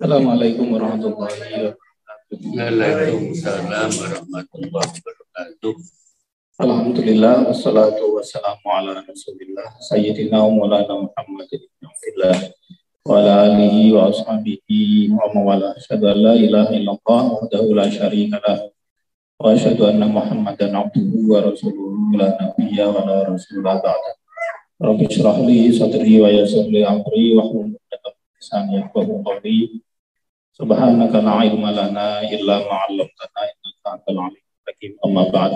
Assalamualaikum warahmatullahi wabarakatuh. Waalaikumsalam warahmatullahi wabarakatuh. Alhamdulillah, wassalatu wassalamu ala rasulillah Sayyidina wa maulana Muhammadin wa ala alihi wa ashabihi wa mawala. Asyhadu an la ilaha illallah wahdahu la syarika lah wa asyhadu anna Muhammadan abduhu wa rasuluhu la nabiyya wa la rasulah ba'da. Rabbi shrah li sadri wa yassir li amri wa hlul 'uqdatam min lisani yafqahu qawli. Subhanaka la ilma lana illa ma 'allamtana innaka antal alimul hakim. Amma ba'd.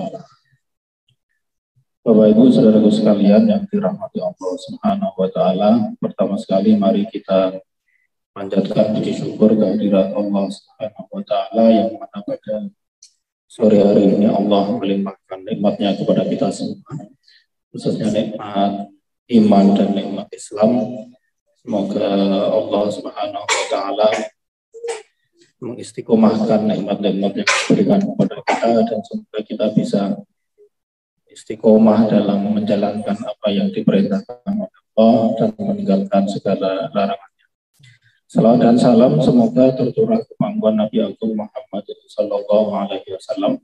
Bapak Ibu saudaraku sekalian yang dirahmati Allah Subhanahu wa taala, pertama sekali mari kita panjatkan puji syukur kehadirat Allah Subhanahu wa taala yang mana pada sore hari ini Allah melimpahkan nikmatnya kepada kita semua, khususnya nikmat iman dan nikmat Islam. Semoga Allah Subhanahu wa taala mengistiqomahkan nikmat-nikmat yang diberikan kepada kita, dan semoga kita bisa istiqomah dalam menjalankan apa yang diperintahkan oleh Allah dan meninggalkan segala larangannya. Salawat dan salam semoga tercurah ke pangkuan Nabi Agung Muhammad sallallahu alaihi wasallam,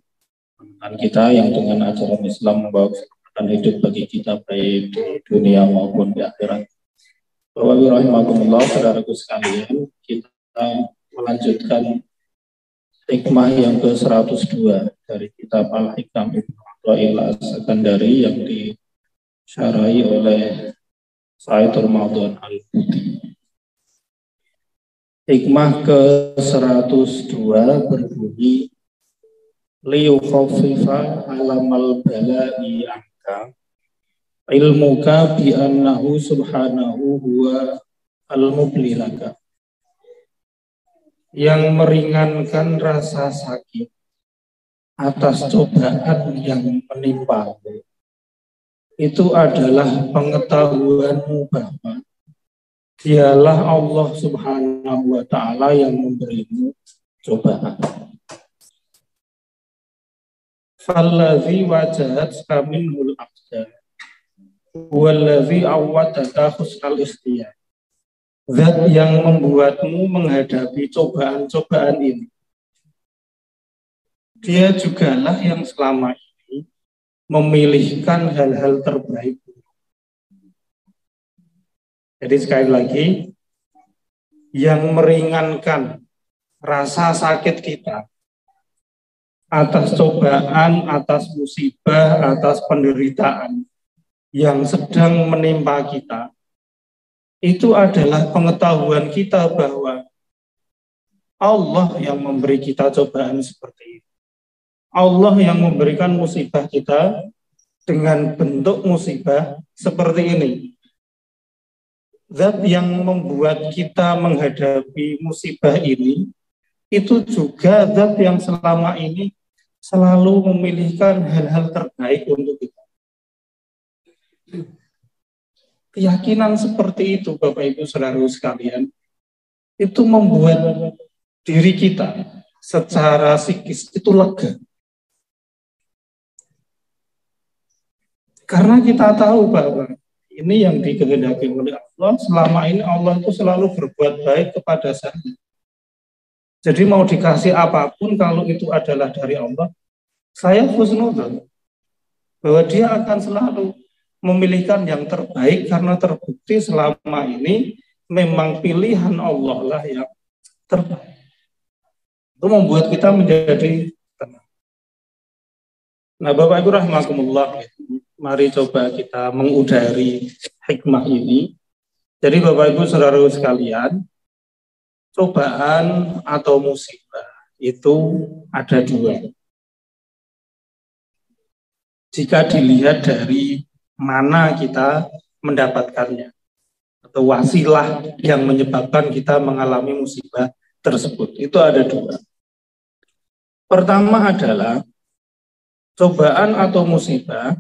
dan kita yang dengan ajaran Islam membawa keselamatan hidup bagi kita baik di dunia maupun di akhirat. Bapak Ibu rahimakumullah, saudaraku sekalian, kita melanjutkan hikmah yang ke-102 dari kitab Al-Hikam Ibnu Athaillah As-Sakandari yang disyarahi oleh Said Ramadan Al-Buti. Hikmah ke-102 berbunyi, liyukhaffifa alamal bala'i anka ilmuka bi annahu subhanahu huwa al-mublilaka. Yang meringankan rasa sakit atas cobaan yang menimpamu itu adalah pengetahuanmu bahwa dialah Allah Subhanahu wa ta'ala yang memberimu cobaan. Fallazi wajahat kaminhul aqdar wallazi awwadaka husnal ikhtiyar. Zat yang membuatmu menghadapi cobaan-cobaan ini, dia jugalah yang selama ini memilihkan hal-hal terbaik. Jadi sekali lagi, yang meringankan rasa sakit kita atas cobaan, atas musibah, atas penderitaan yang sedang menimpa kita, itu adalah pengetahuan kita bahwa Allah yang memberi kita cobaan seperti itu. Allah yang memberikan musibah kita dengan bentuk musibah seperti ini. Zat yang membuat kita menghadapi musibah ini, itu juga zat yang selama ini selalu memilihkan hal-hal terbaik untuk kita. Keyakinan seperti itu, Bapak Ibu saudara sekalian, itu membuat diri kita secara psikis itu lega. Karena kita tahu bahwa ini yang dikehendaki oleh Allah, selama ini Allah itu selalu berbuat baik kepada saya. Jadi mau dikasih apapun, kalau itu adalah dari Allah, saya husnudzon bahwa dia akan selalu memilihkan yang terbaik, karena terbukti selama ini memang pilihan Allah lah yang terbaik. Itu membuat kita menjadi tenang. Nah, Bapak Ibu rahimakumullah, mari coba kita mengudari hikmah ini. Jadi Bapak Ibu saudara sekalian, cobaan atau musibah itu ada dua. Jika dilihat dari mana kita mendapatkannya, atau wasilah yang menyebabkan kita mengalami musibah tersebut, itu ada dua. Pertama adalah cobaan atau musibah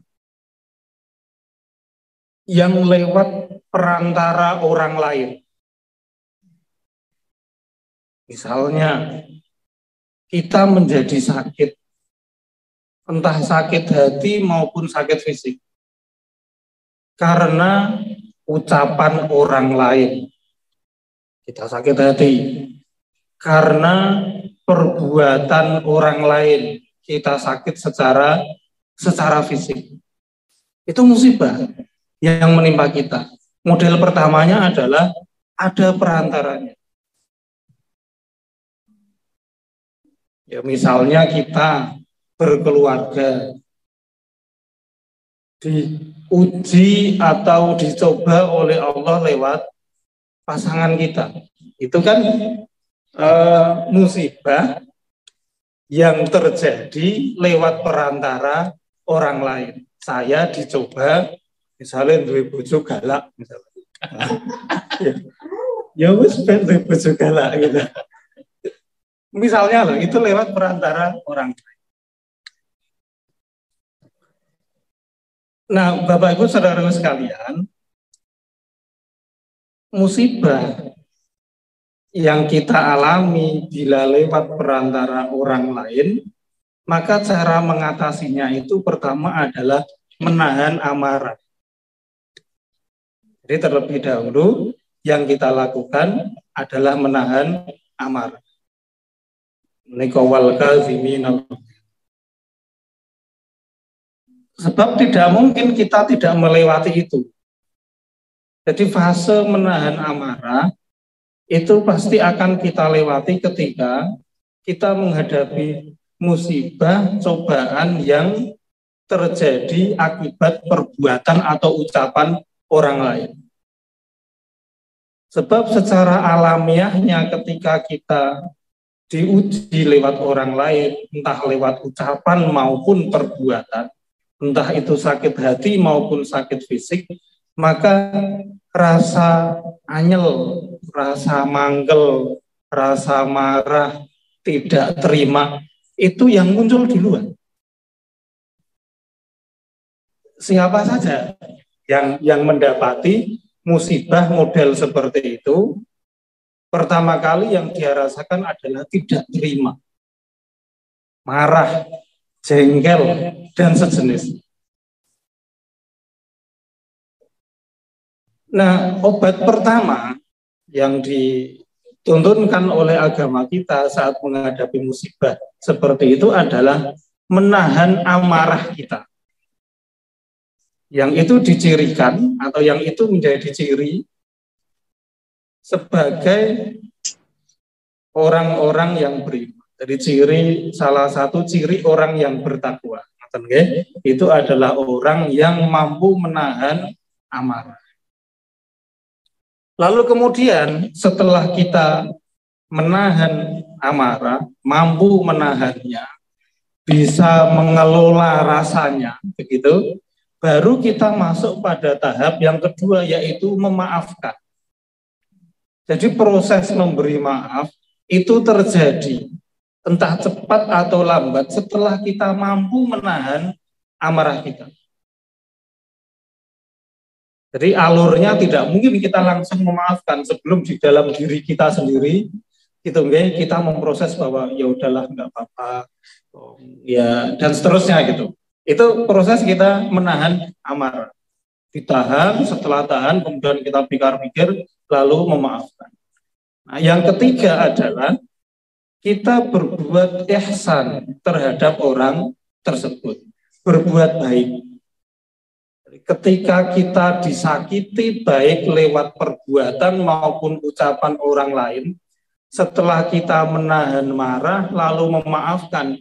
yang lewat perantara orang lain. Misalnya kita menjadi sakit, entah sakit hati maupun sakit fisik, karena ucapan orang lain. Kita sakit hati, karena perbuatan orang lain kita sakit secara fisik. Itu musibah yang menimpa kita. Model pertamanya adalah ada perantaranya. Ya, misalnya kita berkeluarga, diuji atau dicoba oleh Allah lewat pasangan kita. Itu kan musibah yang terjadi lewat perantara orang lain. Saya dicoba, misalnya duwe bojo galak, misalnya. Ya wis ben duwe bojo galak gitu. Misalnya loh, itu lewat perantara orang lain. Nah, Bapak Ibu Saudara sekalian, musibah yang kita alami bila lewat perantara orang lain, maka cara mengatasinya itu pertama adalah menahan amarah. Jadi terlebih dahulu yang kita lakukan adalah menahan amarah. Nikawal kazimin. Sebab tidak mungkin kita tidak melewati itu. Jadi fase menahan amarah itu pasti akan kita lewati ketika kita menghadapi musibah, cobaan yang terjadi akibat perbuatan atau ucapan orang lain. Sebab secara alamiahnya ketika kita diuji lewat orang lain, entah lewat ucapan maupun perbuatan, entah itu sakit hati maupun sakit fisik, maka rasa anyel, rasa manggel, rasa marah, tidak terima, itu yang muncul di luar. Siapa saja yang mendapati musibah model seperti itu, pertama kali yang dia rasakan adalah tidak terima, marah, jengkel, dan sejenis. Nah, obat pertama yang dituntunkan oleh agama kita saat menghadapi musibah seperti itu adalah menahan amarah kita. Yang itu dicirikan atau yang itu menjadi ciri sebagai orang-orang yang beriman. Jadi salah satu ciri orang yang bertakwa, itu adalah orang yang mampu menahan amarah. Lalu kemudian setelah kita menahan amarah, mampu menahannya, bisa mengelola rasanya, begitu, baru kita masuk pada tahap yang kedua, yaitu memaafkan. Jadi proses memberi maaf itu terjadi entah cepat atau lambat setelah kita mampu menahan amarah kita. Jadi alurnya tidak mungkin kita langsung memaafkan sebelum di dalam diri kita sendiri gitu, kita memproses bahwa ya udahlah nggak apa-apa, ya dan seterusnya gitu. Itu proses kita menahan amarah. Ditahan, setelah tahan kemudian kita pikir-pikir lalu memaafkan. Nah, yang ketiga adalah kita berbuat ihsan terhadap orang tersebut, berbuat baik. Ketika kita disakiti baik lewat perbuatan maupun ucapan orang lain, setelah kita menahan marah lalu memaafkan,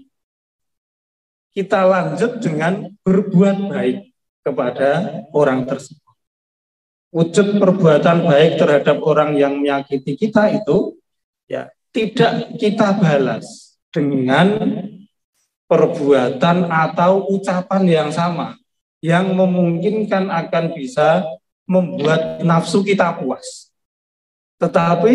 kita lanjut dengan berbuat baik kepada orang tersebut. Wujud perbuatan baik terhadap orang yang menyakiti kita itu ya tidak kita balas dengan perbuatan atau ucapan yang sama yang memungkinkan akan bisa membuat nafsu kita puas. Tetapi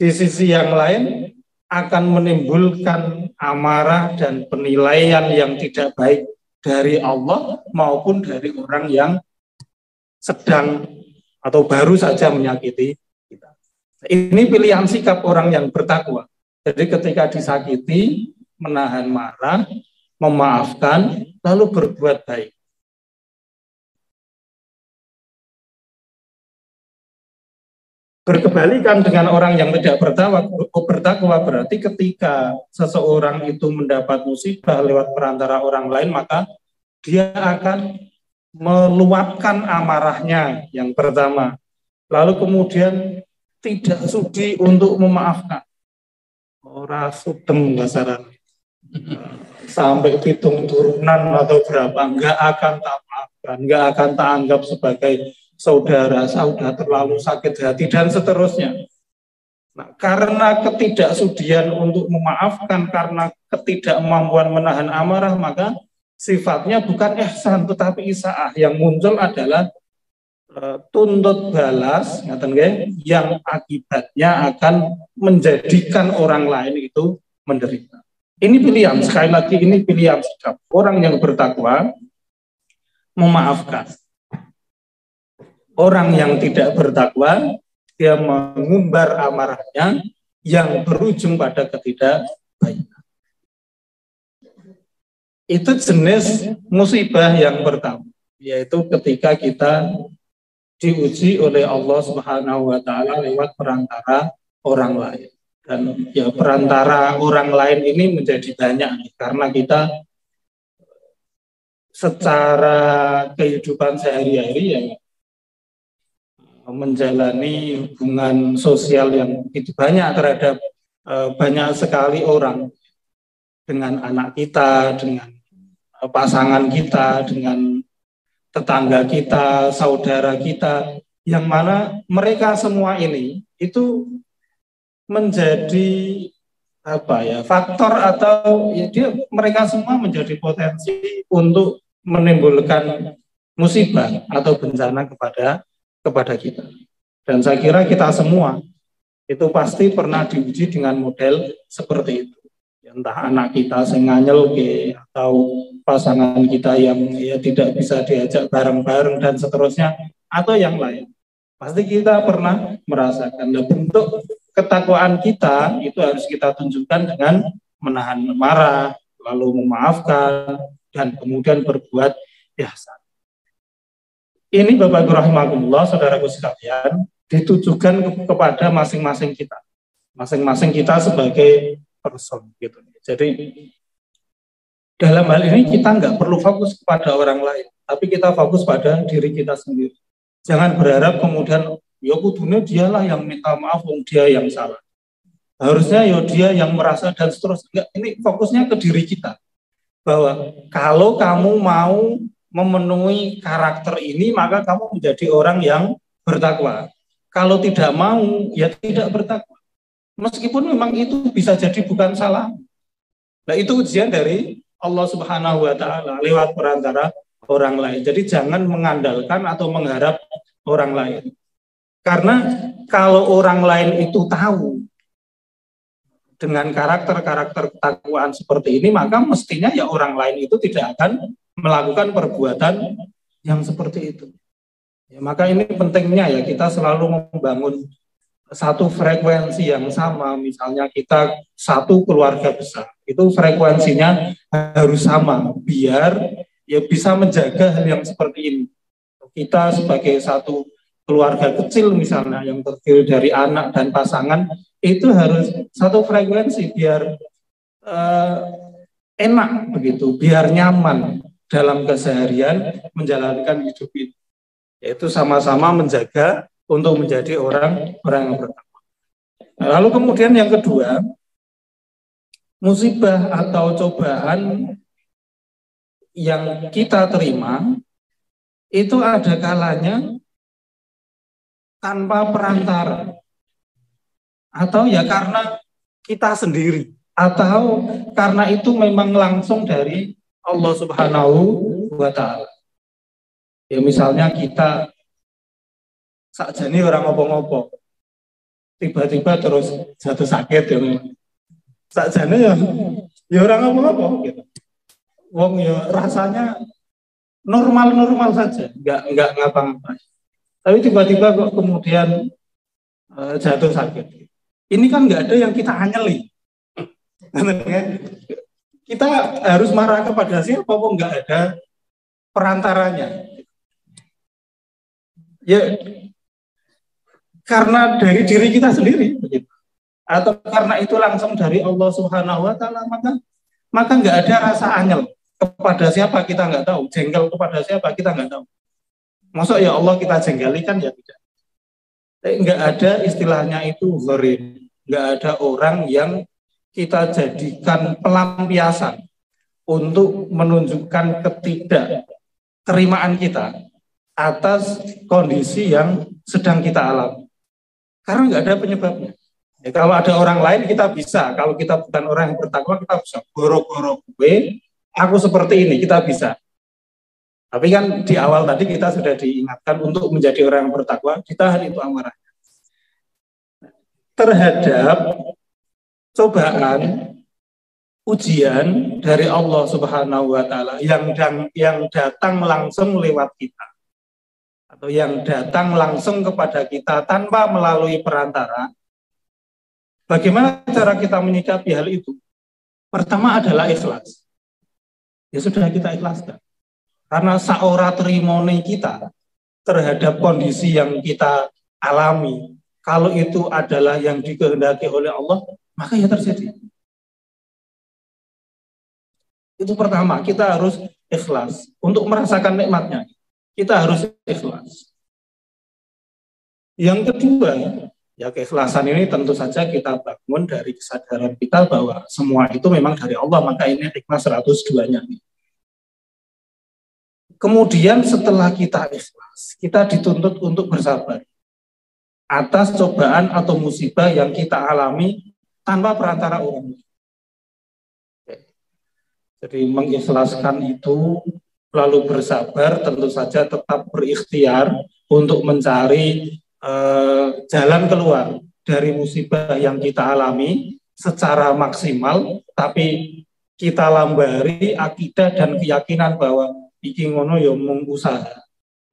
di sisi yang lain akan menimbulkan amarah dan penilaian yang tidak baik dari Allah maupun dari orang yang sedang atau baru saja menyakiti kita. Ini pilihan sikap orang yang bertakwa. Jadi ketika disakiti, menahan marah, memaafkan, lalu berbuat baik. Berkebalikan dengan orang yang tidak bertakwa berarti ketika seseorang itu mendapat musibah lewat perantara orang lain, maka dia akan meluapkan amarahnya yang pertama. Lalu kemudian tidak sudi untuk memaafkan. Ora sudem basaran. Sampai hitung turunan atau berapa, nggak akan tak maafkan, nggak akan tak anggap sebagai saudara, sudah terlalu sakit hati, dan seterusnya. Nah, karena ketidaksudian untuk memaafkan, karena ketidakmampuan menahan amarah, maka sifatnya bukan ihsan tetapi isaah. Yang muncul adalah tuntut balas, yang akibatnya akan menjadikan orang lain itu menderita. Ini pilihan, sekali lagi ini pilihan sikap. Orang yang bertakwa memaafkan. Orang yang tidak bertakwa, dia mengumbar amarahnya yang berujung pada ketidakbaikan. Itu jenis musibah yang pertama, yaitu ketika kita diuji oleh Allah Subhanahu wa taala lewat perantara orang lain. Dan ya perantara orang lain ini menjadi banyak karena kita secara kehidupan sehari-hari ya menjalani hubungan sosial yang begitu banyak terhadap banyak sekali orang, dengan anak kita, dengan pasangan kita, dengan tetangga kita, saudara kita, yang mana mereka semua ini itu menjadi faktor atau mereka semua menjadi potensi untuk menimbulkan musibah atau bencana kepada kita. Dan saya kira kita semua itu pasti pernah diuji dengan model seperti itu. Entah anak kita sing nganyel atau pasangan kita yang tidak bisa diajak bareng-bareng dan seterusnya, atau yang lain. Pasti kita pernah merasakan. Nah, bentuk ketakwaan kita itu harus kita tunjukkan dengan menahan marah, lalu memaafkan, dan kemudian berbuat ihsan. Ini Bapak Ibu rahimakumullah, saudaraku sekalian, ditujukan kepada masing-masing kita. Masing-masing kita sebagai person gitu. Jadi dalam hal ini kita nggak perlu fokus kepada orang lain, tapi kita fokus pada diri kita sendiri. Jangan berharap kemudian ya kudunya dialah yang minta maaf, dia yang salah. Harusnya ya dia yang merasa dan seterusnya. Enggak, ini fokusnya ke diri kita. Bahwa kalau kamu mau memenuhi karakter ini, maka kamu menjadi orang yang bertakwa. Kalau tidak mau, ya tidak bertakwa. Meskipun memang itu bisa jadi bukan salah. Nah, itu ujian dari Allah Subhanahu wa taala lewat perantara orang lain. Jadi jangan mengandalkan atau mengharap orang lain. Karena kalau orang lain itu tahu dengan karakter-karakter ketakwaan seperti ini, maka mestinya ya orang lain itu tidak akan melakukan perbuatan yang seperti itu. Ya, maka ini pentingnya ya kita selalu membangun satu frekuensi yang sama. Misalnya kita satu keluarga besar, itu frekuensinya harus sama biar ya bisa menjaga hal yang seperti ini. Kita sebagai satu keluarga kecil misalnya yang terdiri dari anak dan pasangan, itu harus satu frekuensi biar enak begitu, biar nyaman dalam keseharian menjalankan hidup ini. Yaitu sama-sama menjaga untuk menjadi orang yang bertakwa. Lalu kemudian yang kedua, musibah atau cobaan yang kita terima itu ada kalanya tanpa perantara, atau ya karena kita sendiri, atau karena itu memang langsung dari Allah Subhanahu wa taala. Ya misalnya kita sakjane orang ngopo-ngopo, tiba-tiba terus jatuh sakit ya. Sakjane ya orang ngopo-ngopo gitu. Wong ya rasanya normal-normal saja, enggak ngapa-ngapain. Tapi tiba-tiba kok kemudian jatuh sakit. Ini kan enggak ada yang kita anyeli. Kita harus marah kepada siapa kok enggak ada perantaranya. Ya karena dari diri kita sendiri, begitu. Atau karena itu langsung dari Allah Subhanahu Wa Taala, maka nggak ada rasa angel kepada siapa kita nggak tahu, jengkel kepada siapa kita nggak tahu. Maksud ya Allah kita jenggeli kan ya tidak. Nggak ada istilahnya itu gharim, nggak ada orang yang kita jadikan pelampiasan untuk menunjukkan ketidakterimaan kita atas kondisi yang sedang kita alami. Karena nggak ada penyebabnya. Ya, kalau ada orang lain kita bisa, kalau kita bukan orang yang bertakwa kita bisa goro-goro gue, aku seperti ini, kita bisa. Tapi kan di awal tadi kita sudah diingatkan untuk menjadi orang yang bertakwa, ditahan itu amarah. Terhadap cobaan, ujian dari Allah Subhanahu Wa Taala yang datang langsung lewat kita, atau yang datang langsung kepada kita tanpa melalui perantara. Bagaimana cara kita menyikapi hal itu? Pertama adalah ikhlas. Ya sudah, kita ikhlaskan. Karena saora trimone kita terhadap kondisi yang kita alami, kalau itu adalah yang dikehendaki oleh Allah, maka ya terjadi. Itu pertama, kita harus ikhlas. Untuk merasakan nikmatnya, kita harus ikhlas. Yang kedua, ya keikhlasan ini tentu saja kita bangun dari kesadaran kita bahwa semua itu memang dari Allah, maka ini hikmah 102-nya. Kemudian setelah kita ikhlas, kita dituntut untuk bersabar atas cobaan atau musibah yang kita alami tanpa perantara orang. Jadi mengikhlaskan itu, lalu bersabar, tentu saja tetap berikhtiar untuk mencari jalan keluar dari musibah yang kita alami secara maksimal, tapi kita lambari akidah dan keyakinan bahwa iki ngono ya mung usaha.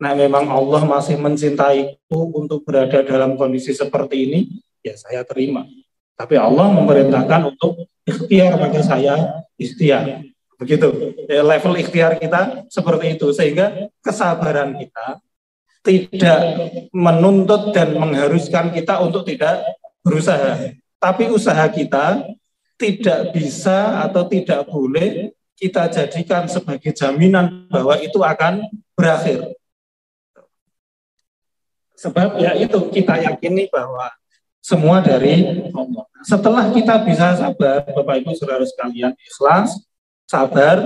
Nah, memang Allah masih mencintaiku untuk berada dalam kondisi seperti ini, ya saya terima. Tapi Allah memerintahkan untuk ikhtiar, maka saya ikhtiar. Begitu. Ya, level ikhtiar kita seperti itu, sehingga kesabaran kita tidak menuntut dan mengharuskan kita untuk tidak berusaha. Tapi usaha kita tidak bisa atau tidak boleh kita jadikan sebagai jaminan bahwa itu akan berakhir. Sebab ya itu, kita yakini bahwa semua dari Allah. Setelah kita bisa sabar, Bapak Ibu Saudara sekalian, ikhlas, sabar,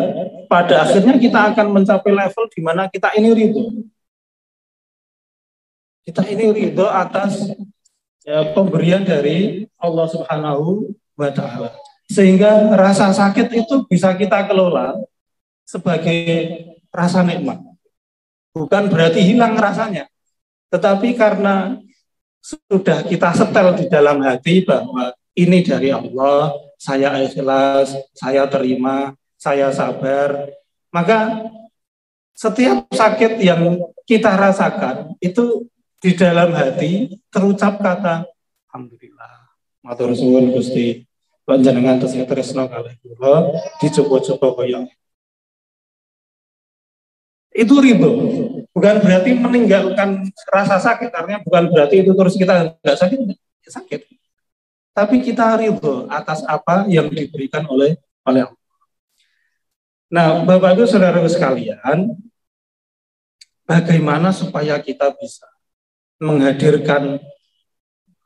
pada akhirnya kita akan mencapai level di mana kita ini ridho. Kita ini ridho atas pemberian dari Allah Subhanahu Wa Taala. Sehingga rasa sakit itu bisa kita kelola sebagai rasa nikmat. Bukan berarti hilang rasanya. Tetapi karena sudah kita setel di dalam hati bahwa ini dari Allah, saya ikhlas, saya terima, saya sabar, maka setiap sakit yang kita rasakan itu di dalam hati terucap kata alhamdulillah, matur suwun Gusti, panjenengan tesih tresno kalih kula, dicoba-coba kaya. Itu ridho. Bukan berarti meninggalkan rasa sakit, artinya bukan berarti itu terus kita nggak sakit, sakit. Tapi kita ridho atas apa yang diberikan oleh Allah. Nah, Bapak Ibu Saudara sekalian, bagaimana supaya kita bisa menghadirkan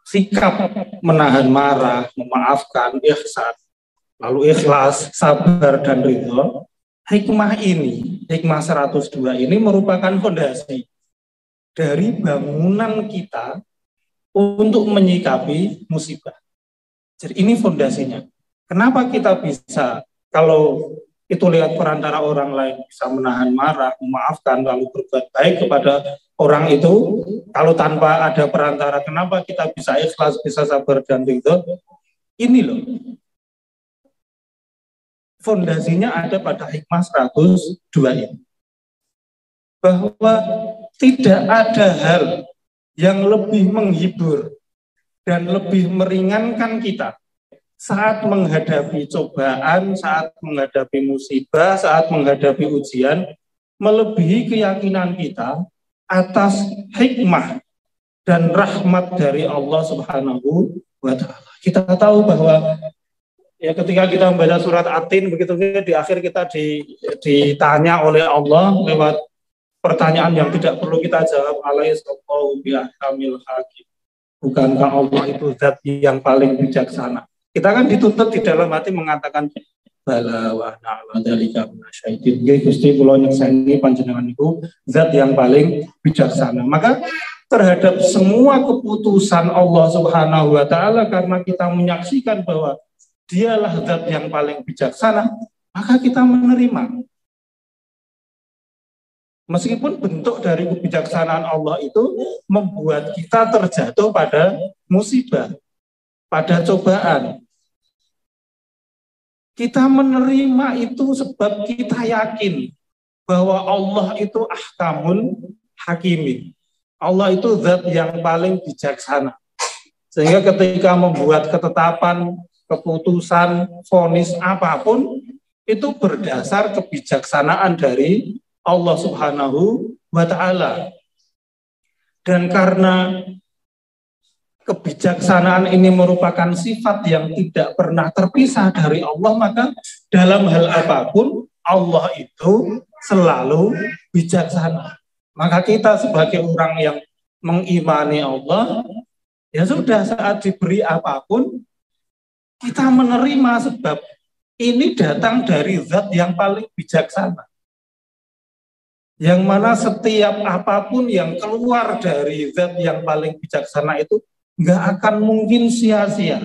sikap menahan marah, memaafkan, ihsan, lalu ikhlas, sabar, dan ridho. Hikmah ini, hikmah 102 ini merupakan fondasi dari bangunan kita untuk menyikapi musibah. Jadi ini fondasinya. Kenapa kita bisa, kalau itu lihat perantara orang lain, bisa menahan marah, memaafkan, lalu berbuat baik kepada orang itu, kalau tanpa ada perantara, kenapa kita bisa ikhlas, bisa sabar, dan ridho? Ini loh. Fondasinya ada pada hikmah 102 ini. Bahwa tidak ada hal yang lebih menghibur dan lebih meringankan kita saat menghadapi cobaan, saat menghadapi musibah, saat menghadapi ujian, melebihi keyakinan kita atas hikmah dan rahmat dari Allah Subhanahu wa Ta'ala. Kita tahu bahwa ya ketika kita membaca surat At-Tin begitu di akhir kita ditanya oleh Allah lewat pertanyaan yang tidak perlu kita jawab, alaihissallahu bihamil hakim. Bukankah Allah itu zat yang paling bijaksana? Kita kan dituntut di dalam hati mengatakan bala wa na'la dzalika minasyaitin. Nggih Gusti kula nyekseni panjenengan niku zat yang paling bijaksana. Maka terhadap semua keputusan Allah Subhanahu wa Ta'ala, karena kita menyaksikan bahwa dialah zat yang paling bijaksana, maka kita menerima. Meskipun bentuk dari kebijaksanaan Allah itu membuat kita terjatuh pada musibah, pada cobaan. Kita menerima itu sebab kita yakin bahwa Allah itu ahkamul hakimin. Allah itu zat yang paling bijaksana. Sehingga ketika membuat ketetapan, keputusan, vonis apapun, itu berdasar kebijaksanaan dari Allah Subhanahu wa Ta'ala. Dan karena kebijaksanaan ini merupakan sifat yang tidak pernah terpisah dari Allah, maka dalam hal apapun Allah itu selalu bijaksana. Maka kita sebagai orang yang mengimani Allah, ya sudah, saat diberi apapun kita menerima sebab ini datang dari zat yang paling bijaksana. Yang mana setiap apapun yang keluar dari zat yang paling bijaksana itu nggak akan mungkin sia-sia.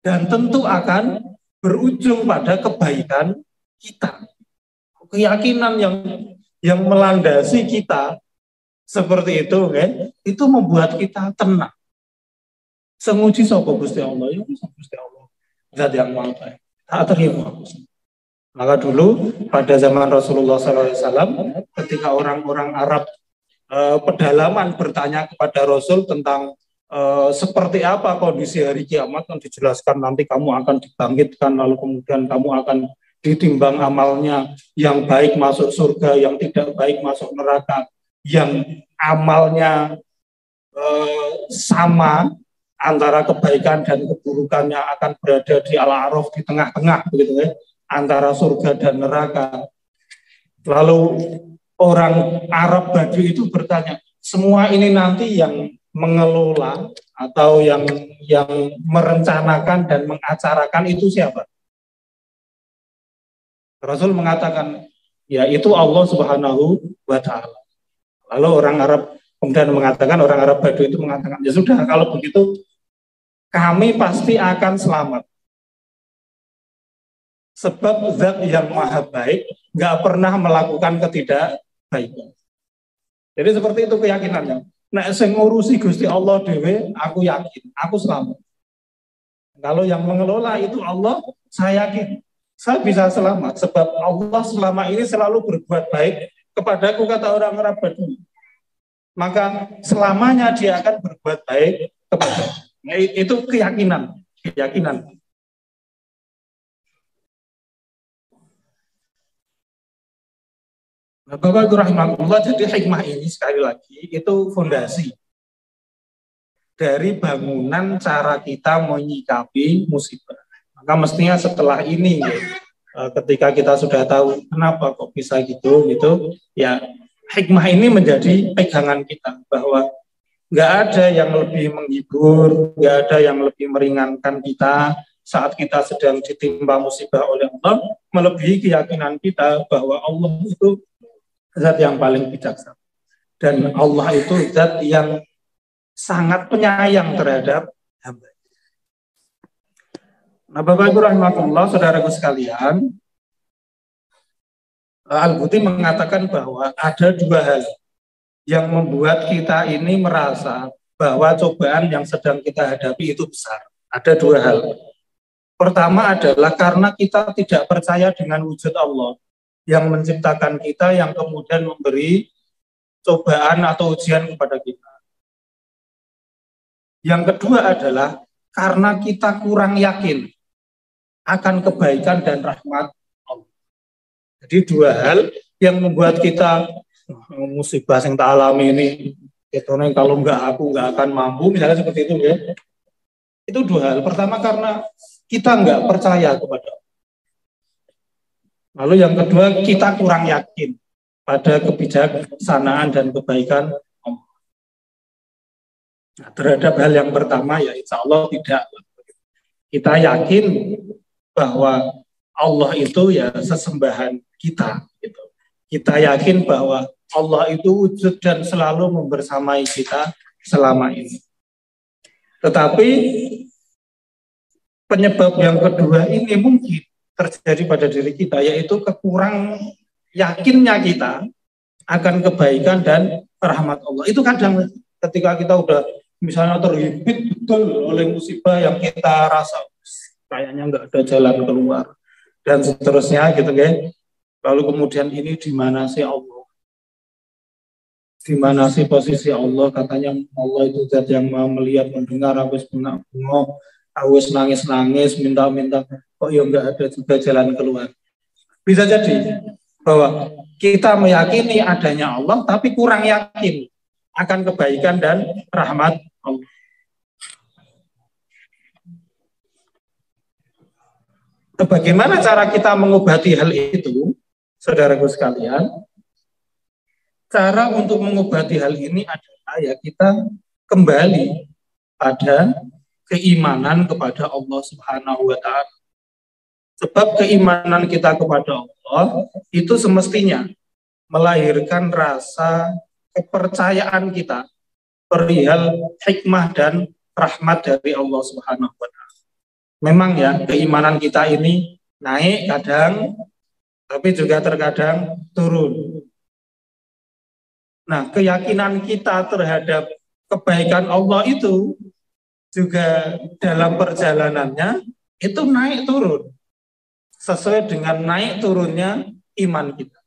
Dan tentu akan berujung pada kebaikan kita. Keyakinan yang melandasi kita seperti itu, kan? Itu membuat kita tenang. Senguji sapa Gusti Allah, ya Gusti Allah. Zat yang maha baik. Tak terima. Maka dulu pada zaman Rasulullah SAW, ketika orang-orang Arab pedalaman bertanya kepada Rasul tentang seperti apa kondisi hari kiamat, yang dijelaskan nanti kamu akan dibangkitkan, lalu kemudian kamu akan ditimbang amalnya, yang baik masuk surga, yang tidak baik masuk neraka, yang amalnya sama antara kebaikan dan keburukannya akan berada di al-a'raf, di tengah-tengah begitu ya, antara surga dan neraka. Lalu orang Arab Badui itu bertanya, semua ini nanti yang mengelola atau yang merencanakan dan mengacarakan itu siapa? Rasul mengatakan, ya itu Allah Subhanahu wa Ta'ala. Lalu orang Arab kemudian mengatakan, orang Arab Badui itu mengatakan, ya sudah, kalau begitu kami pasti akan selamat. Sebab zat yang maha baik nggak pernah melakukan ketidakbaikan. Jadi seperti itu keyakinannya. Nek sing ngurusi Gusti Allah dhewe, aku yakin, aku selamat. Kalau yang mengelola itu Allah, saya yakin saya bisa selamat. Sebab Allah selama ini selalu berbuat baik kepadaku, kata orang Arab Badui. Maka selamanya dia akan berbuat baik kepada. Nah, itu keyakinan. Nah, Bapak Ibu rahimahullah, jadi hikmah ini sekali lagi itu fondasi dari bangunan cara kita menyikapi musibah. Maka mestinya setelah ini ya, ketika kita sudah tahu kenapa kok bisa gitu ya, hikmah ini menjadi pegangan kita bahwa nggak ada yang lebih menghibur, nggak ada yang lebih meringankan kita saat kita sedang ditimpa musibah oleh Allah, melebihi keyakinan kita bahwa Allah itu zat yang paling bijaksana. Dan Allah itu zat yang sangat penyayang terhadap hamba. Nah, Bapak Ibu rahimahullah, saudaraku sekalian, Al-Buti mengatakan bahwa ada dua hal yang membuat kita ini merasa bahwa cobaan yang sedang kita hadapi itu besar. Ada dua hal. Pertama adalah karena kita tidak percaya dengan wujud Allah yang menciptakan kita, yang kemudian memberi cobaan atau ujian kepada kita. Yang kedua adalah karena kita kurang yakin akan kebaikan dan rahmat Allah. Jadi dua hal yang membuat kita musibah yang tak alami ini Ketone kalau aku nggak akan mampu, misalnya seperti itu ya. Itu dua hal. Pertama karena kita nggak percaya kepada Allah. Lalu yang kedua kita kurang yakin pada kebijaksanaan dan kebaikan Allah. Nah, terhadap hal yang pertama ya insya Allah tidak. Kita yakin bahwa Allah itu ya sesembahan kita. Gitu. Kita yakin bahwa Allah itu wujud dan selalu membersamai kita selama ini. Tetapi penyebab yang kedua ini mungkin terjadi pada diri kita, yaitu kekurang yakinnya kita akan kebaikan dan rahmat Allah. Itu kadang ketika kita udah misalnya terhimpit betul oleh musibah yang kita rasa kayaknya nggak ada jalan keluar dan seterusnya gitu kan. Lalu kemudian ini di mana sih Allah? Di mana sih posisi Allah? Katanya Allah itu zat yang mau melihat, mendengar, habis bengok, habis nangis-nangis, minta-minta. Kok ya nggak ada juga jalan keluar? Bisa jadi bahwa kita meyakini adanya Allah, tapi kurang yakin akan kebaikan dan rahmat Allah. Bagaimana cara kita mengobati hal itu, saudaraku sekalian? Cara untuk mengobati hal ini adalah ya kita kembali pada keimanan kepada Allah Subhanahu wa Ta'ala. Sebab keimanan kita kepada Allah itu semestinya melahirkan rasa kepercayaan kita perihal hikmah dan rahmat dari Allah Subhanahu wa Ta'ala. Memang ya keimanan kita ini naik kadang, tapi juga terkadang turun. Nah, keyakinan kita terhadap kebaikan Allah itu juga dalam perjalanannya itu naik turun. Sesuai dengan naik turunnya iman kita.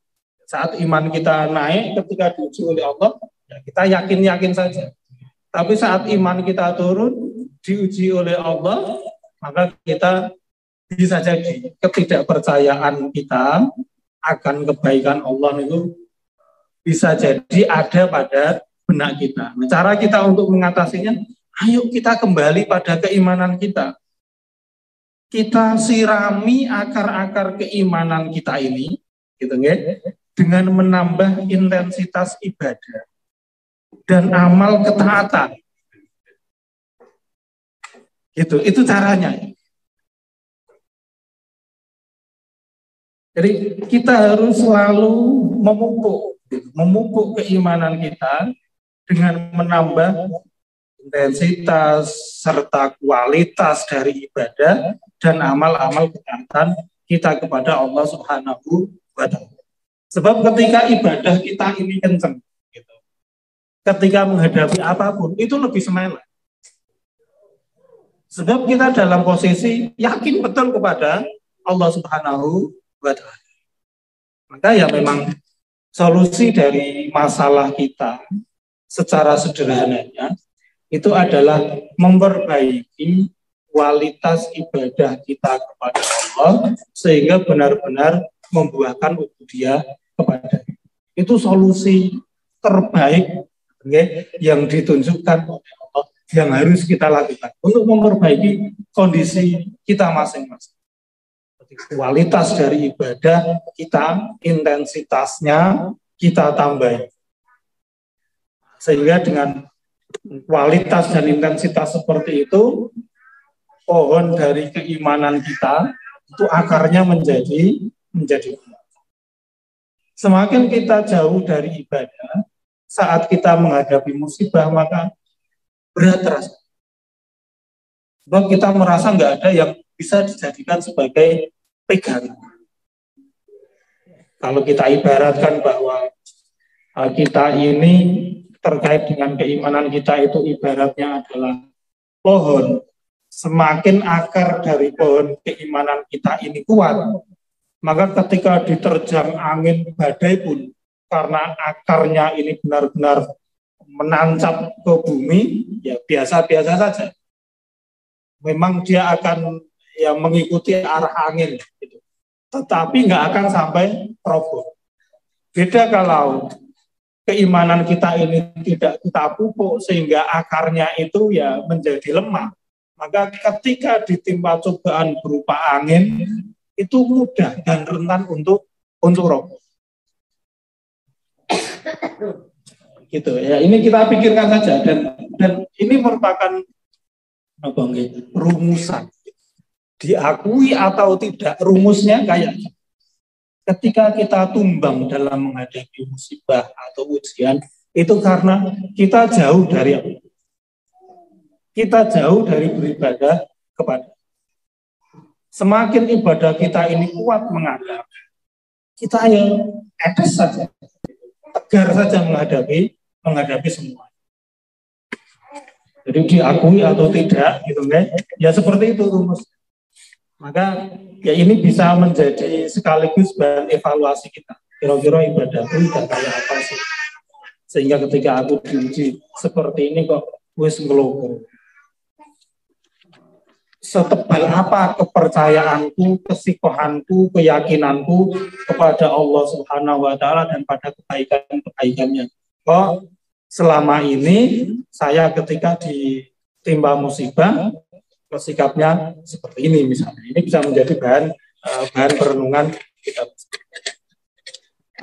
Saat iman kita naik ketika diuji oleh Allah, ya kita yakin-yakin saja. Tapi saat iman kita turun, diuji oleh Allah, maka kita bisa jadi ketidakpercayaan kita akan kebaikan Allah itu bisa jadi ada pada benak kita. Nah, cara kita untuk mengatasinya, ayo kita kembali pada keimanan kita. Kita sirami akar-akar keimanan kita ini, gitu ya, dengan menambah intensitas ibadah dan amal ketaatan. Gitu, itu caranya. Jadi kita harus selalu memupuk keimanan kita dengan menambah intensitas serta kualitas dari ibadah dan amal-amal ketaatan kita kepada Allah Subhanahu wa Ta'ala. Sebab ketika ibadah kita ini kenceng, gitu, ketika menghadapi apapun itu lebih semangat. Sebab kita dalam posisi yakin betul kepada Allah Subhanahu wa Ta'ala. Maka ya memang solusi dari masalah kita secara sederhananya itu adalah memperbaiki kualitas ibadah kita kepada Allah sehingga benar-benar membuahkan ubudiyah kepada kita. Itu solusi terbaik yang ditunjukkan oleh Allah yang harus kita lakukan untuk memperbaiki kondisi kita masing-masing. Kualitas dari ibadah kita, intensitasnya kita tambah. Sehingga dengan kualitas dan intensitas seperti itu, pohon dari keimanan kita itu akarnya menjadi kuat. Semakin kita jauh dari ibadah, saat kita menghadapi musibah maka berat terasa. Sebab kita merasa nggak ada yang bisa dijadikan sebagai pegangan. Kalau kita ibaratkan bahwa kita ini terkait dengan keimanan kita itu ibaratnya adalah pohon. Semakin akar dari pohon keimanan kita ini kuat, maka ketika diterjang angin badai pun, karena akarnya ini benar-benar menancap ke bumi, ya biasa-biasa saja. Memang dia akan yang mengikuti arah angin, gitu. Tetapi nggak akan sampai roboh. Beda kalau keimanan kita ini tidak kita pupuk sehingga akarnya itu ya menjadi lemah, maka ketika ditimpa cobaan berupa angin itu mudah dan rentan untuk roboh. Gitu ya, ini kita pikirkan saja, dan ini merupakan rumusan, diakui atau tidak, rumusnya kayak ketika kita tumbang dalam menghadapi musibah atau ujian itu karena kita jauh dari Allah, kita jauh dari beribadah kepada. Semakin ibadah kita ini kuat menghadap, kita yang edes saja, tegar saja menghadapi semua. Jadi diakui atau tidak, gitu kan? Ya seperti itu rumus. Maka ya ini bisa menjadi sekaligus bahan evaluasi kita. Kira-kira ibadahku tidak kayak apa sih? Sehingga ketika aku diuji seperti ini kok wis ngelogo. Setebal apa kepercayaanku, kesikohanku, keyakinanku kepada Allah Subhanahu wa Ta'ala dan pada kebaikan-kebaikannya. Kok selama ini saya ketika ditimpa musibah sikapnya seperti ini misalnya. Ini bisa menjadi bahan perenungan kita.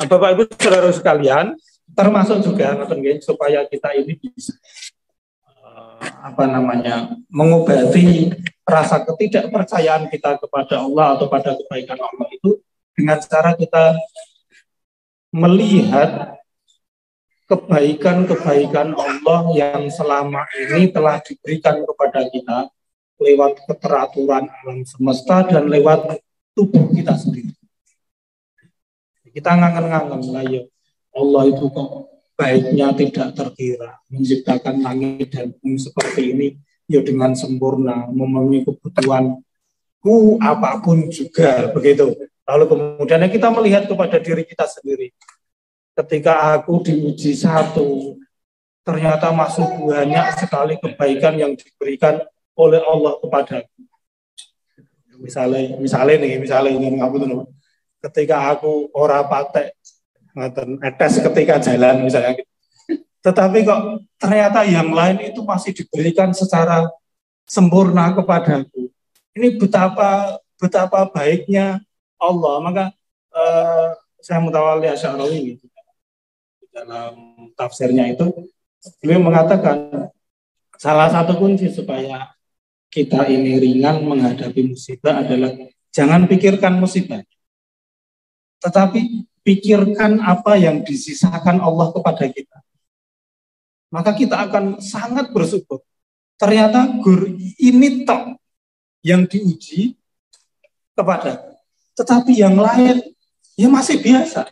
Bapak Ibu Saudara sekalian, termasuk juga supaya kita ini bisa mengobati rasa ketidakpercayaan kita kepada Allah atau pada kebaikan Allah itu dengan cara kita melihat kebaikan-kebaikan Allah yang selama ini telah diberikan kepada kita lewat keteraturan alam semesta dan lewat tubuh kita sendiri. Kita ngangen-ngangen lah ya, Allah itu kok baiknya tidak terkira, menciptakan langit dan bumi seperti ini ya dengan sempurna, memenuhi kebutuhanku apapun juga, begitu. Lalu kemudian kita melihat kepada diri kita sendiri. Ketika aku diuji satu, ternyata masuk banyak sekali kebaikan yang diberikan oleh Allah kepadaku. Misalnya ini ngapunten. Ketika aku ora patek etes ketika jalan misalnya, tetapi kok ternyata yang lain itu masih diberikan secara sempurna kepadaku. Ini betapa baiknya Allah. Maka saya Mutawalli Asy'ari dalam tafsirnya itu beliau mengatakan salah satu kunci supaya kita ini ringan menghadapi musibah adalah jangan pikirkan musibah, tetapi pikirkan apa yang disisakan Allah kepada kita. Maka kita akan sangat bersyukur. Ternyata ini tok yang diuji kepada, tetapi yang lain ya masih biasa,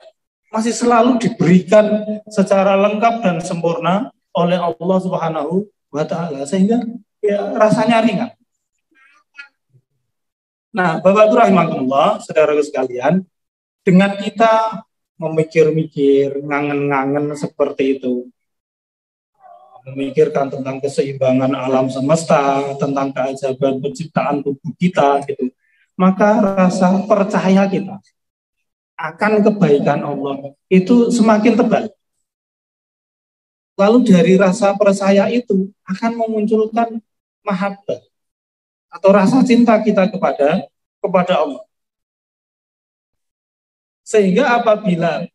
masih selalu diberikan secara lengkap dan sempurna oleh Allah Subhanahu wa Ta'ala, sehingga ya rasanya ringan. Nah, Bapak Ibu rahimakumullah, saudara sekalian, dengan kita memikir-mikir, ngangen-ngangen seperti itu, memikirkan tentang keseimbangan alam semesta, tentang keajaiban penciptaan tubuh kita, gitu, maka rasa percaya kita akan kebaikan Allah itu semakin tebal. Lalu dari rasa percaya itu akan memunculkan mahabbah atau rasa cinta kita kepada Allah. Sehingga apabila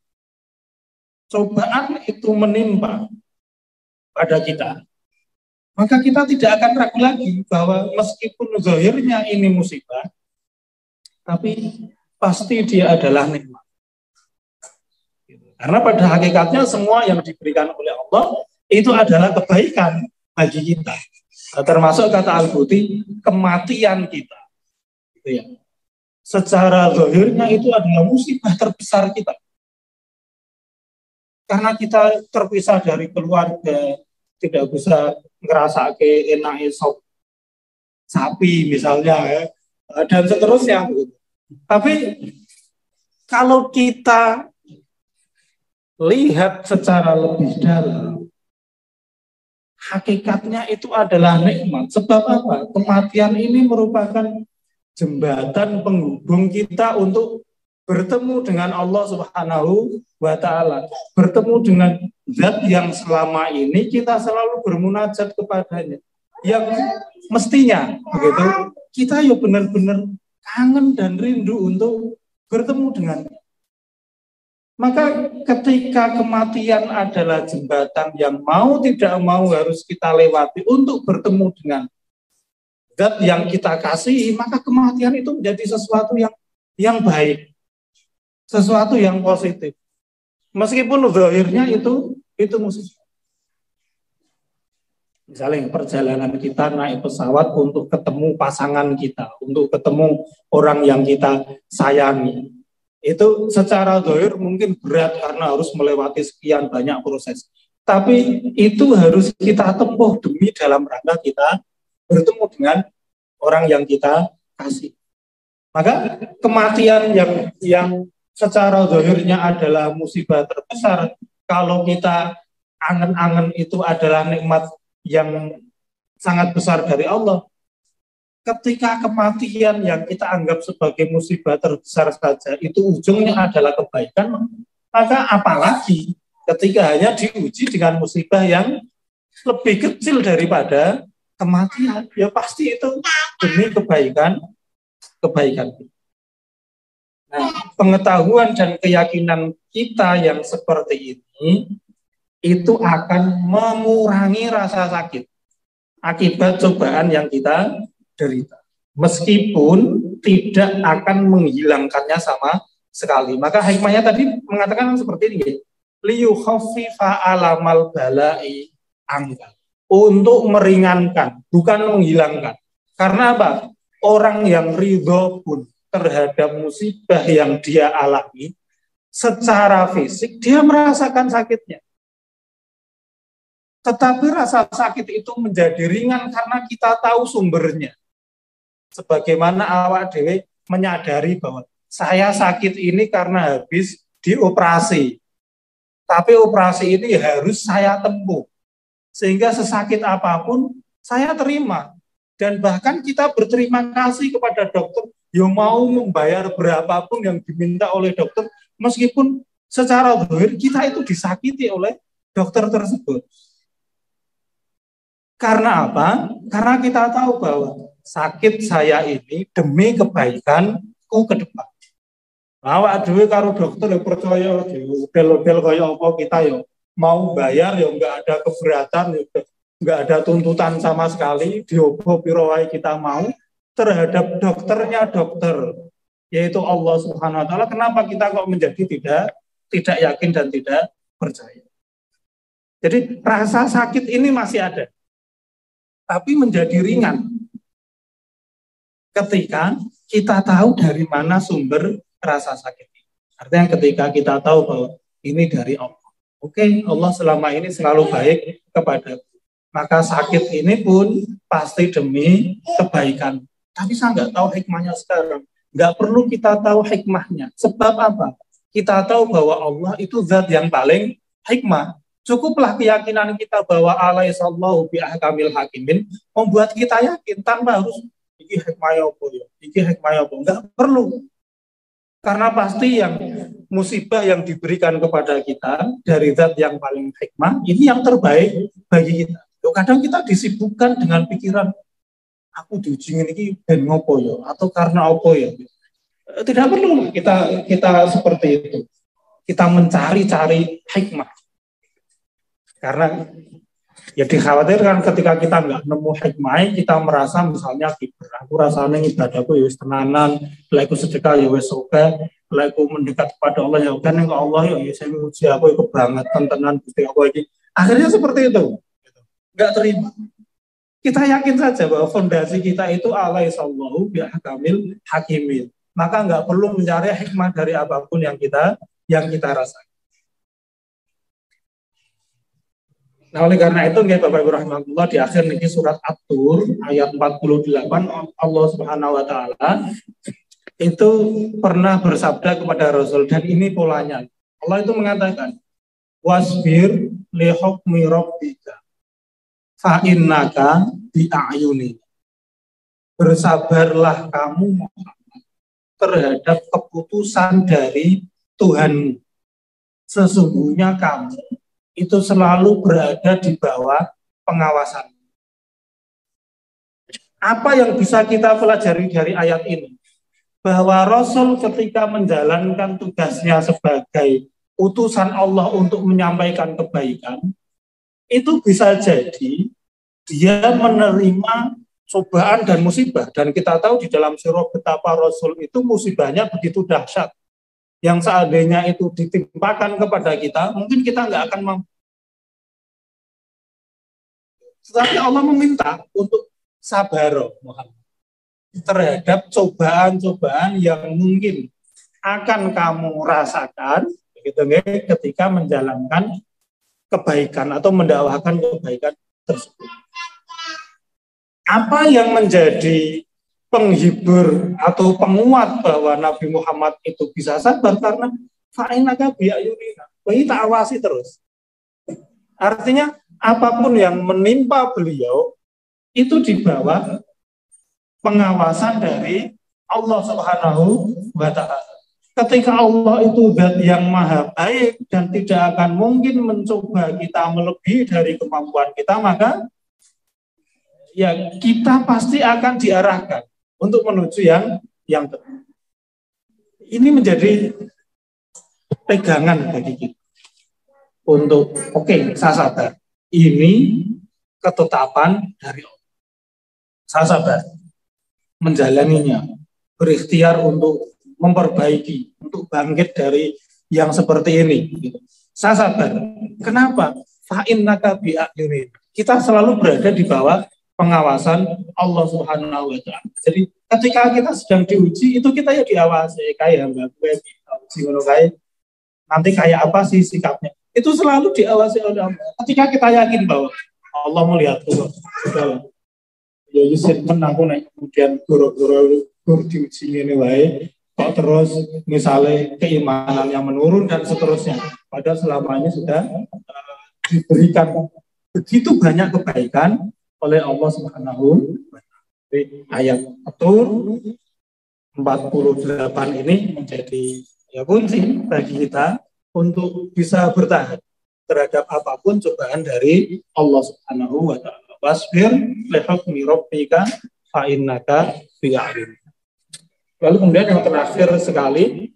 cobaan itu menimpa pada kita, maka kita tidak akan ragu lagi bahwa meskipun zahirnya ini musibah, tapi pasti dia adalah nikmat. Karena pada hakikatnya semua yang diberikan oleh Allah itu adalah kebaikan bagi kita. Termasuk kata Al-Buti, kematian kita. Gitu ya. Secara zahirnya itu adalah musibah terbesar kita. Karena kita terpisah dari keluarga, tidak bisa ngerasa enak sop sapi misalnya ya, dan seterusnya. Tapi kalau kita lihat secara lebih dalam, hakikatnya itu adalah nikmat. Sebab apa? Kematian ini merupakan jembatan penghubung kita untuk bertemu dengan Allah Subhanahu wa Ta'ala, bertemu dengan zat yang selama ini kita selalu bermunajat kepadanya, yang mestinya begitu kita ya benar-benar kangen dan rindu untuk bertemu dengan. Maka ketika kematian adalah jembatan yang mau tidak mau harus kita lewati untuk bertemu dengan zat yang kita kasihi, maka kematian itu menjadi sesuatu yang baik, sesuatu yang positif. Meskipun zahirnya itu musibah. Misalnya perjalanan kita naik pesawat untuk ketemu pasangan kita, untuk ketemu orang yang kita sayangi. Itu secara zahir mungkin berat karena harus melewati sekian banyak proses. Tapi itu harus kita tempuh demi dalam rangka kita bertemu dengan orang yang kita kasih. Maka kematian yang secara zahirnya adalah musibah terbesar, kalau kita angen-angen itu adalah nikmat yang sangat besar dari Allah. Ketika kematian yang kita anggap sebagai musibah terbesar saja itu ujungnya adalah kebaikan, maka apalagi ketika hanya diuji dengan musibah yang lebih kecil daripada kematian, ya pasti itu demi kebaikan. Nah, pengetahuan dan keyakinan kita yang seperti ini itu akan mengurangi rasa sakit akibat cobaan yang kita derita, meskipun tidak akan menghilangkannya sama sekali. Maka hikmahnya tadi mengatakan seperti ini, liyukhaffifa alamal balai angka, untuk meringankan, bukan menghilangkan. Karena apa? Orang yang ridho pun terhadap musibah yang dia alami, secara fisik dia merasakan sakitnya. Tetapi rasa sakit itu menjadi ringan karena kita tahu sumbernya. Sebagaimana awak dewe menyadari bahwa saya sakit ini karena habis dioperasi. Tapi operasi ini harus saya tempuh. Sehingga sesakit apapun saya terima. Dan bahkan kita berterima kasih kepada dokter yang mau membayar berapapun yang diminta oleh dokter. Meskipun secara zahir kita itu disakiti oleh dokter tersebut. Karena apa? Karena kita tahu bahwa sakit saya ini demi kebaikanku ke depan. Awak dhewe karo dokter yang percaya udel-udel kaya apa kita ya mau bayar ya enggak ada keberatan, ya enggak ada tuntutan sama sekali, diobo piro wae kita mau terhadap dokternya dokter, yaitu Allah Subhanahu wa taala. Kenapa kita kok menjadi tidak yakin dan tidak percaya? Jadi rasa sakit ini masih ada, tapi menjadi ringan ketika kita tahu dari mana sumber rasa sakit ini. Artinya ketika kita tahu bahwa ini dari Allah. Oke, Allah selama ini selalu baik kepadaku. Maka sakit ini pun pasti demi kebaikan. Tapi saya nggak tahu hikmahnya sekarang. Nggak perlu kita tahu hikmahnya. Sebab apa? Kita tahu bahwa Allah itu zat yang paling hikmah. Cukuplah keyakinan kita bahwa alaihissallahu bi'ahkamil hakimin membuat kita yakin tanpa harus iki hikmahnya apa ya, iki hikmahnya apa, enggak perlu. Karena pasti yang musibah yang diberikan kepada kita dari zat yang paling hikmah ini yang terbaik bagi kita. Kadang kita disibukkan dengan pikiran aku diuji ini ben ngopo ya atau karena apa ya. Tidak perlu kita seperti itu. Kita mencari-cari hikmah. Karena ya dikhawatirkan ketika kita nggak nemu hikmah, kita merasa misalnya aku rasanya ibadahku ya wis tenanan, laiku sedekah ya wis oke, laiku mendekat kepada Allah ya kan yang Allah ya saya muji aku ya kebangetan tenan Gusti Allah ini. Akhirnya seperti itu. Nggak terima. Kita yakin saja bahwa fondasi kita itu alaihissallahu bi'ahkamil hakimin. Maka nggak perlu mencari hikmah dari apapun yang kita rasakan. Nah, oleh karena itu, Bapak Ibu rahmatullah, di akhir niki surat At-Tur ayat 48 Allah Subhanahu wa taala itu pernah bersabda kepada Rasul, dan ini polanya. Allah itu mengatakan, wasbir li hukmi rabbika fa innaka bi a'yuni. Bersabarlah kamu Muhammad terhadap keputusan dari Tuhan. Sesungguhnya kamu itu selalu berada di bawah pengawasan. Apa yang bisa kita pelajari dari ayat ini? Bahwa Rasul ketika menjalankan tugasnya sebagai utusan Allah untuk menyampaikan kebaikan, itu bisa jadi dia menerima cobaan dan musibah. Dan kita tahu di dalam surah betapa Rasul itu musibahnya begitu dahsyat. Yang seandainya itu ditimpakan kepada kita, mungkin kita nggak akan mampu. Tetapi Allah meminta untuk sabar Muhammad terhadap cobaan-cobaan yang mungkin akan kamu rasakan gitu, ketika menjalankan kebaikan atau mendakwahkan kebaikan tersebut. Apa yang menjadi penghibur atau penguat bahwa Nabi Muhammad itu bisa sabar karena fa'inaka bi'ayunina, kita awasi terus. Artinya apapun yang menimpa beliau itu di bawah pengawasan dari Allah Subhanahu wa Ta'ala. Ketika Allah itu zat yang maha baik dan tidak akan mungkin mencoba kita melebihi dari kemampuan kita, maka ya kita pasti akan diarahkan untuk menuju yang tepat. Ini menjadi pegangan bagi kita untuk saya sabar. Ini ketetapan dari Allah. Saya sabar menjalaninya, berikhtiar untuk memperbaiki, untuk bangkit dari yang seperti ini. Saya sabar. Kenapa? Fa'innaka bi'ayunin. Kita selalu berada di bawah pengawasan Allah Subhanahu wa Ta'ala. Jadi ketika kita sedang diuji, itu kita ya diawasi kayak nanti kayak apa sih sikapnya. Itu selalu diawasi oleh Allah. Ketika kita yakin bahwa Allah melihat sudah ya Yusuf menang naik kemudian guru-guru diuji ini wae kok terus misalnya keimanan yang menurun dan seterusnya. Padahal selama ini sudah diberikan begitu banyak kebaikan oleh Allah Subhanahu wa Ta'ala. Ayat At-Tur 48 ini menjadi kunci bagi kita untuk bisa bertahan terhadap apapun cobaan dari Allah Subhanahu wa Ta'ala. Wasbir li hukmi rabbika fa innaka bi'alim. Lalu kemudian yang terakhir sekali,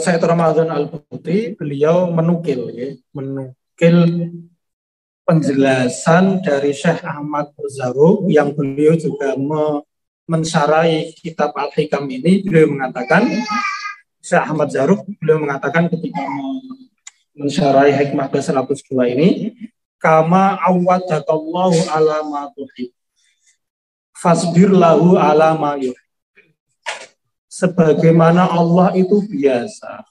Sayyid Ramadan Al-Buti, beliau menukil penjelasan dari Syekh Ahmad Zarruq yang beliau juga mensarai kitab Al-Hikam ini. Beliau mengatakan, Syekh Ahmad Zarruq beliau mengatakan ketika mensarai Hikmah ke-102 ini, kama awwadakallahu ala ma tuhib fasbir lahu ala ma yuhib. Sebagaimana Allah itu biasa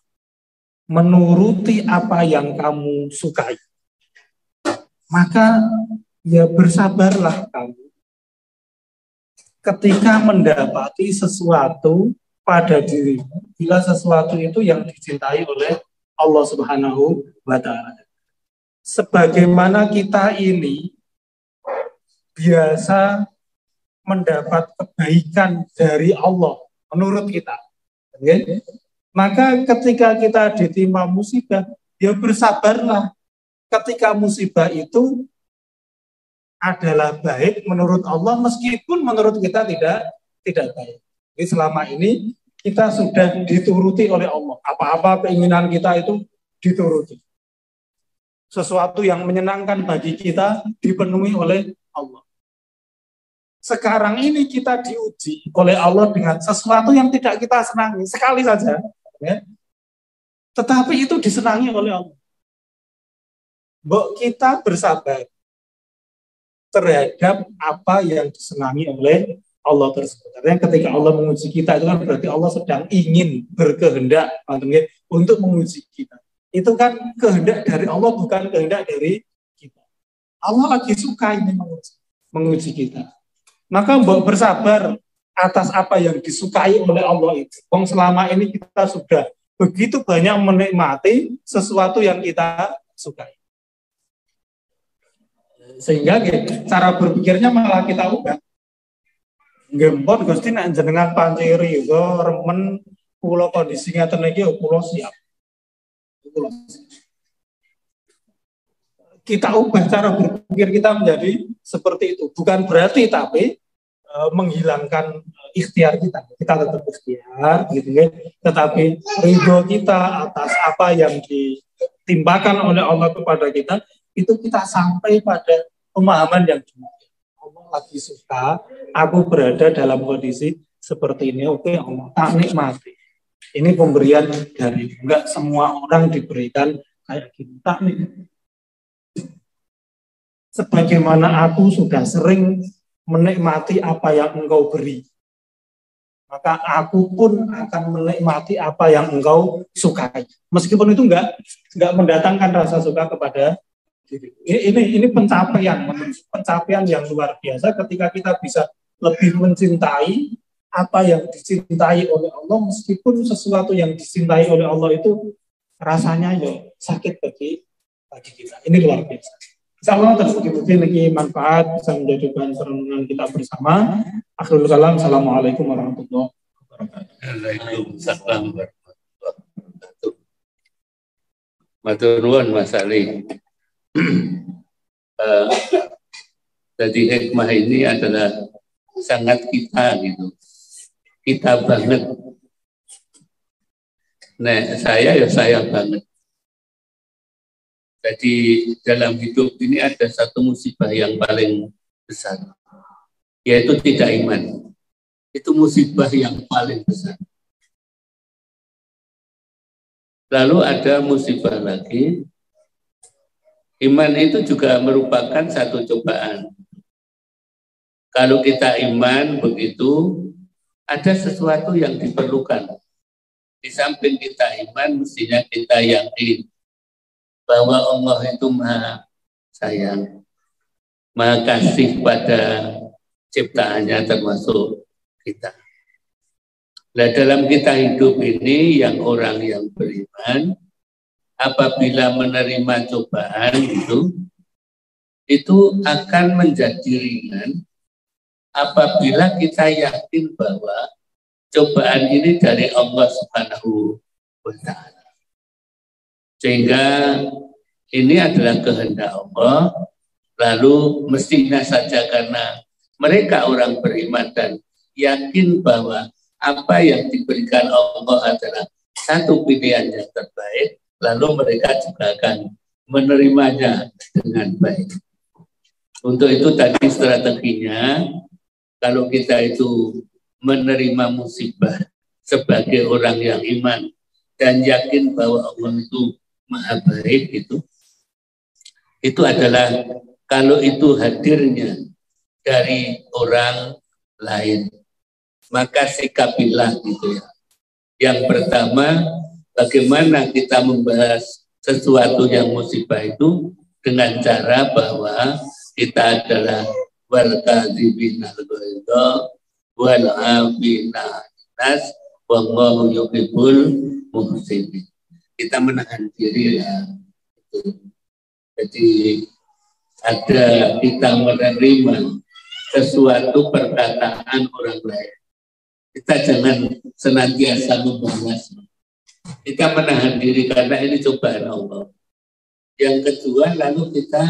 menuruti apa yang kamu sukai, maka ya bersabarlah kamu ketika mendapati sesuatu pada dirimu, bila sesuatu itu yang dicintai oleh Allah Subhanahu wa Ta'ala. Sebagaimana kita ini biasa mendapat kebaikan dari Allah menurut kita, maka ketika kita ditimpa musibah, ya bersabarlah ketika musibah itu adalah baik menurut Allah meskipun menurut kita tidak baik. Jadi selama ini kita sudah dituruti oleh Allah, apa-apa keinginan kita itu dituruti. Sesuatu yang menyenangkan bagi kita dipenuhi oleh Allah. Sekarang ini kita diuji oleh Allah dengan sesuatu yang tidak kita senangi sekali saja, tetapi itu disenangi oleh Allah. Kita bersabar terhadap apa yang disenangi oleh Allah tersebut. Artinya ketika Allah menguji kita itu kan berarti Allah sedang ingin berkehendak untuk menguji kita. Itu kan kehendak dari Allah, bukan kehendak dari kita. Allah lagi suka ini menguji kita. Maka bersabar atas apa yang disukai oleh Allah itu. Selama ini kita sudah begitu banyak menikmati sesuatu yang kita sukai. Sehingga cara berpikirnya malah kita ubah. Gempon Gusti nek jenengan panciri yo remen kula kondisinya ten iki kula siap. kita ubah cara berpikir kita menjadi seperti itu. Bukan berarti tapi menghilangkan ikhtiar kita. Kita tetap ikhtiar, gitu ya. Tetapi ridho kita atas apa yang ditimpakan oleh Allah kepada kita, itu kita sampai pada pemahaman yang demikian. Allah lagi suka, aku berada dalam kondisi seperti ini. Oke, Allah tak nikmati. Ini pemberian dari enggak semua orang diberikan kayak gitu. Tak nikmati. Sebagaimana aku sudah sering menikmati apa yang engkau beri, maka aku pun akan menikmati apa yang engkau sukai. Meskipun itu enggak mendatangkan rasa suka kepada diri. Ini pencapaian yang luar biasa ketika kita bisa lebih mencintai apa yang dicintai oleh Allah, meskipun sesuatu yang dicintai oleh Allah itu rasanya ya sakit bagi kita. Ini luar biasa. Insya Allah terbukti lagi manfaat bisa menjadi bahan perenungan kita bersama. Akhirul kalam, assalamualaikum warahmatullahi wabarakatuh. Waalaikumsalam warahmatullahi wabarakatuh. Matur nuwun Mas Ali. Jadi hikmah ini adalah sangat kita gitu. Kita banget. Nah, saya banget. Jadi dalam hidup ini ada satu musibah yang paling besar, yaitu tidak iman. Itu musibah yang paling besar. Lalu ada musibah lagi, iman itu juga merupakan satu cobaan. Kalau kita iman begitu, ada sesuatu yang diperlukan. Di samping kita iman, mestinya kita yakin bahwa Allah itu maha sayang, maha kasih pada ciptaannya termasuk kita. Nah, dalam kita hidup ini yang orang yang beriman, apabila menerima cobaan itu akan menjadi ringan apabila kita yakin bahwa cobaan ini dari Allah Subhanahu wa Ta'ala. Sehingga ini adalah kehendak Allah, lalu mestinya saja karena mereka orang beriman dan yakin bahwa apa yang diberikan Allah adalah satu pilihan yang terbaik, lalu mereka juga akan menerimanya dengan baik. Untuk itu tadi strateginya, kalau kita itu menerima musibah sebagai orang yang iman dan yakin bahwa Allah itu maha baik, itu adalah kalau itu hadirnya dari orang lain, maka sikapilah gitu ya. Yang pertama, bagaimana kita membahas sesuatu yang musibah itu dengan cara bahwa kita adalah wal kadzibina al-ghaidha wal 'afina 'an-nas wallahu yuhibbul muhsinin. Kita menahan diri ya. Jadi ada kita menerima sesuatu perkataan orang lain. Kita jangan senantiasa membalas. Kita menahan diri karena ini cobaan Allah. Yang kedua, lalu kita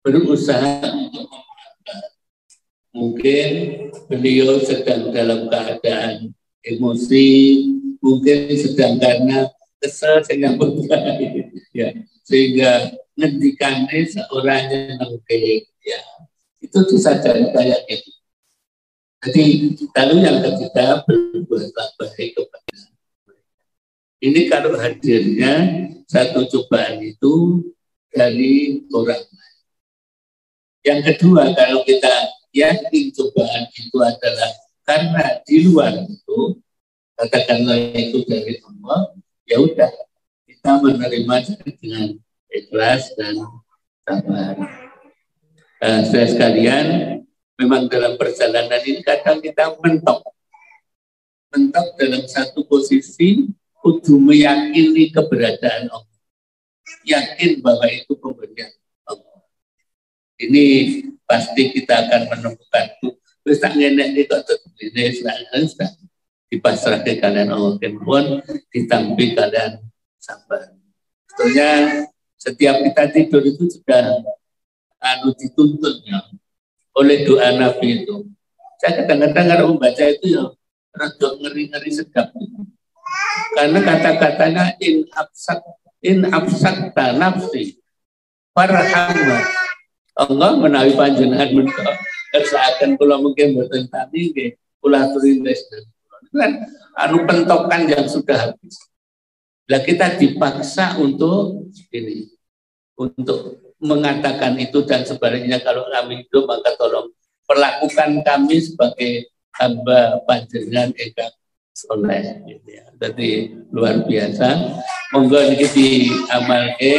berusaha untuk mungkin beliau sedang dalam keadaan emosi, mungkin sedang karena kesel sehingga berbaik, ya, sehingga ngendikannya seorang yang baik, ya, itu bisa jadi kayak gitu. Jadi lalu yang ketiga, berbuatlah baik kepada mereka. Ini kalau hadirnya satu cobaan itu dari orang lain. Yang kedua, kalau kita yakin cobaan itu adalah karena di luar itu, katakanlah itu dari Allah, ya udah kita menerima dengan ikhlas dan sabar. Saudara sekalian, memang dalam perjalanan ini kadang kita mentok dalam satu posisi, kudu meyakini keberadaan Allah, yakin bahwa itu pemberian Allah. Ini pasti kita akan menemukan terus tak ngenek itu ini sudah dipasrah ke kalian Allah, kemudian ditampi kalian sabar. Sebetulnya Setiap kita tidur itu sudah dituntutnya oleh doa Nabi itu. Saya kadang-kadang kalau membaca itu ya rada ngeri-ngeri sedap. Karena kata-katanya in absakta nafsi farhamha. Allah menawi panjenengan menika kersakaken kula mungkin mboten tani nggih kula aturi tresna. Kan pentokan yang sudah habis. Lah kita dipaksa untuk ini, untuk mengatakan itu, dan sebaliknya kalau kami hidup maka tolong perlakukan kami sebagai hamba panjenengan ingkang soleh. Gitu ya. Jadi luar biasa. Monggo niki diamalke,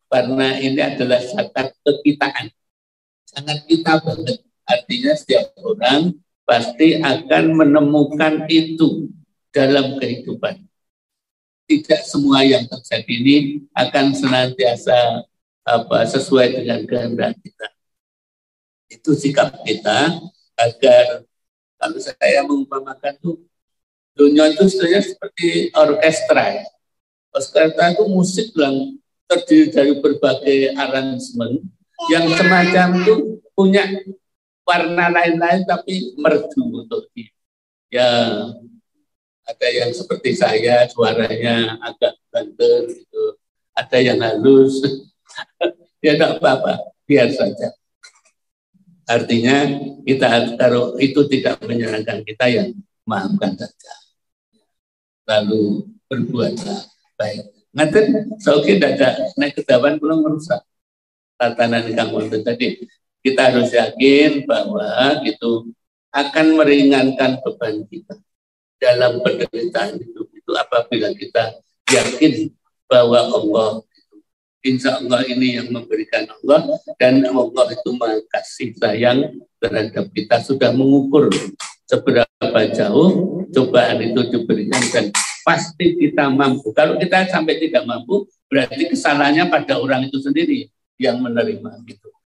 karena ini adalah zakat kekitaan. Sangat kita banget. Artinya setiap orang pasti akan menemukan itu dalam kehidupan. Tidak semua yang terjadi ini akan senantiasa sesuai dengan kehendak kita. Itu sikap kita agar, kalau saya mengumpamakan tuh, dunia itu sebenarnya seperti orkestra. Orkestra itu musik yang terdiri dari berbagai aransemen yang semacam itu punya warna lain-lain tapi merdu untuk dia. Ya, ada yang seperti saya, suaranya agak banter gitu. Ada yang halus. Ya tidak apa-apa, biar saja. Artinya kita kalau itu tidak menyenangkan kita, ya maafkan saja. Lalu berbuatlah baik. Ngaten sauki dadak naik kedawan kula merusak tatanan ingkang wonten tadi. Kita harus yakin bahwa itu akan meringankan beban kita dalam penderitaan hidup itu apabila kita yakin bahwa Allah, insya Allah ini yang memberikan Allah, dan Allah itu kasih sayang terhadap kita, sudah mengukur seberapa jauh cobaan itu diberikan, dan pasti kita mampu. Kalau kita sampai tidak mampu, berarti kesalahannya pada orang itu sendiri yang menerima gitu.